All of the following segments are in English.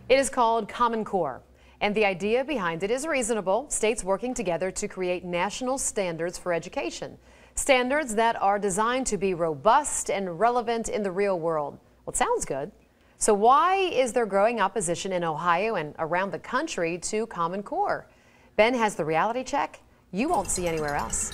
It is called Common Core, and the idea behind it is reasonable. States working together to create national standards for education. Standards that are designed to be robust and relevant in the real world. Well, it sounds good. So why is there growing opposition in Ohio and around the country to Common Core? Ben has the reality check you won't see anywhere else.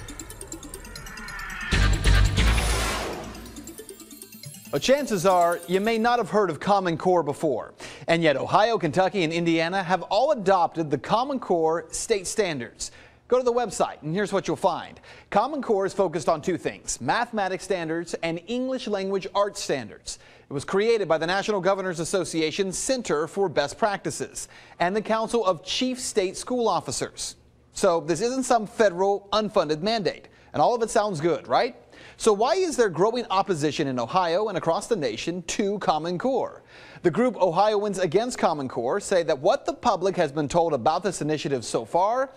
Well, chances are you may not have heard of Common Core before, and yet Ohio, Kentucky, and Indiana have all adopted the Common Core state standards. Go to the website and here's what you'll find. Common Core is focused on two things: mathematics standards and English language arts standards. It was created by the National Governors Association Center for Best Practices and the Council of Chief State School Officers. So this isn't some federal unfunded mandate, and all of it sounds good, right? So why is there growing opposition in Ohio and across the nation to Common Core? The group Ohioans Against Common Core say that what the public has been told about this initiative so far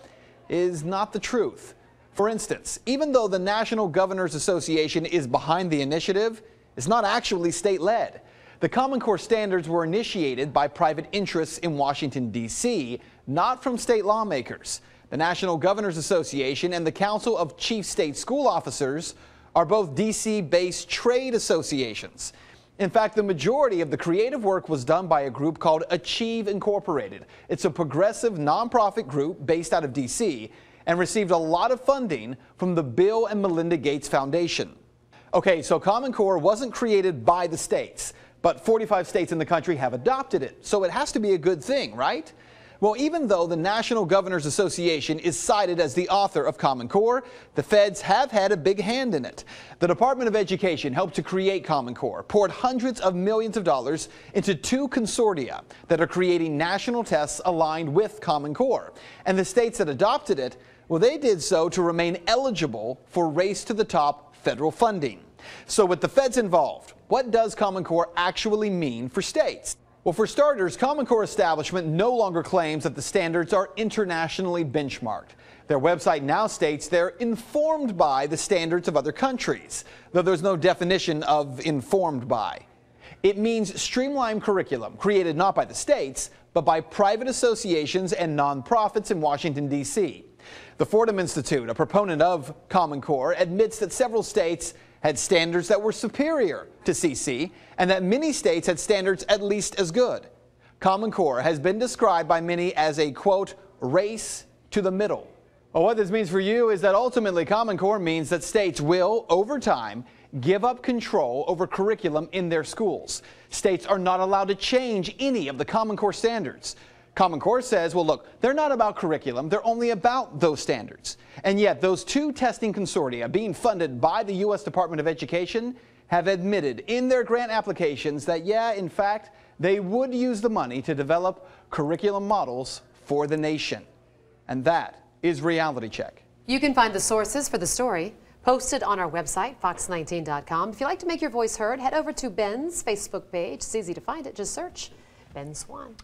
is not the truth. For instance, even though the National Governors Association is behind the initiative, it's not actually state-led. The Common Core standards were initiated by private interests in Washington, D.C., not from state lawmakers. The National Governors Association and the Council of Chief State School Officers are both D.C.-based trade associations. In fact, the majority of the creative work was done by a group called Achieve Incorporated. It's a progressive nonprofit group based out of D.C. and received a lot of funding from the Bill and Melinda Gates Foundation. Okay, so Common Core wasn't created by the states, but 45 states in the country have adopted it, so it has to be a good thing, right? Well, even though the National Governors Association is cited as the author of Common Core, the feds have had a big hand in it. The Department of Education helped to create Common Core, poured hundreds of millions of dollars into two consortia that are creating national tests aligned with Common Core. And the states that adopted it, well, they did so to remain eligible for Race to the Top federal funding. So with the feds involved, what does Common Core actually mean for states? Well, for starters, Common Core establishment no longer claims that the standards are internationally benchmarked. Their website now states they're informed by the standards of other countries, though there's no definition of informed by. It means streamlined curriculum created not by the states, but by private associations and nonprofits in Washington, D.C. The Fordham Institute, a proponent of Common Core, admits that several states had standards that were superior to CC, and that many states had standards at least as good. Common Core has been described by many as a, quote, race to the middle. Well, what this means for you is that ultimately Common Core means that states will, over time, give up control over curriculum in their schools. States are not allowed to change any of the Common Core standards. Common Core says, well, look, they're not about curriculum, they're only about those standards. And yet those two testing consortia being funded by the U.S. Department of Education have admitted in their grant applications that, yeah, in fact, they would use the money to develop curriculum models for the nation. And that is Reality Check. You can find the sources for the story posted on our website, fox19.com. If you'd like to make your voice heard, head over to Ben's Facebook page. It's easy to find it. Just search Ben Swann.